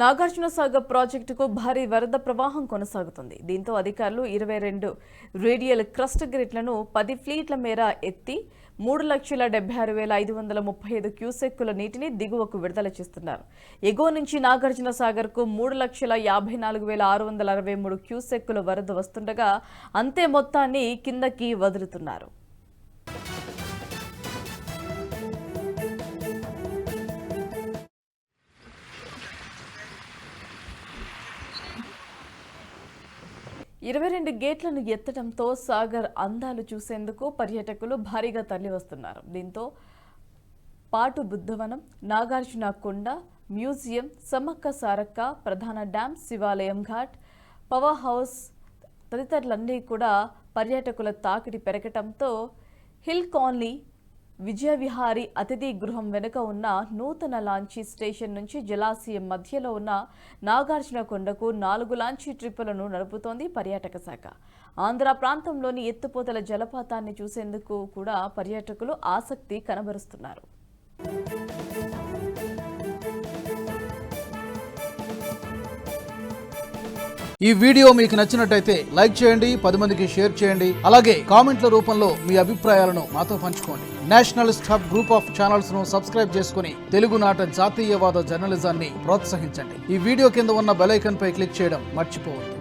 నాగార్జునసాగర్ ప్రాజెక్టుకు భారీ వరద ప్రవాహం కొనసాగుతుంది. దీంతో అధికారులు 22 రేడియల్ క్రస్ట్ గ్రిడ్లను 10 ఫీట్ల మేర ఎత్తి 3,76,535 క్యూసెక్కుల నీటిని దిగువకు విడుదల చేస్తున్నారు. ఎగువ నుంచి నాగార్జునసాగర్కు 3,54,663 క్యూసెక్కుల వరద వస్తుండగా అంతే మొత్తాన్ని కిందకి వదులుతున్నారు. ఇరవై 22 గేట్లను ఎత్తడంతో సాగర్ అందాలు చూసేందుకు పర్యాటకులు భారీగా తరలివస్తున్నారు. దీంతో పాటు బుద్ధవనం, నాగార్జున కొండ, మ్యూజియం, సమ్మక్క సారక్క, ప్రధాన డ్యాం, శివాలయం ఘాట్, పవర్ హౌస్ తదితరులన్నీ కూడా పర్యాటకుల తాకిడి పెరగటంతో హిల్ కాలనీ, విజయవిహారీ అతిథి గృహం వెనుక ఉన్న నూతన లాంచీ స్టేషన్ నుంచి జలాశయం మధ్యలో ఉన్న నాగార్జున కొండకు 4 లాంచీ ట్రిప్పులను నడుపుతోంది పర్యాటక శాఖ. ఆంధ్ర ప్రాంతంలోని ఎత్తుపోతల జలపాతాన్ని చూసేందుకు కూడా పర్యాటకులు ఆసక్తి కనబరుస్తున్నారు. ఈ వీడియో మీకు నచ్చినట్టయితే లైక్ చేయండి, 10 మందికి షేర్ చేయండి. అలాగే కామెంట్ల రూపంలో మీ అభిప్రాయాలను మాతో పంచుకోండి. Nationalist hub group of channels ను సబ్స్క్రైబ్ చేసుకుని తెలుగునాట జాతీయవాద జర్నలిజాన్ని ప్రోత్సహించండి. ఈ వీడియో కింద ఉన్న బెల్ ఐకాన్ పై క్లిక్ చేయడం మర్చిపోవద్దు.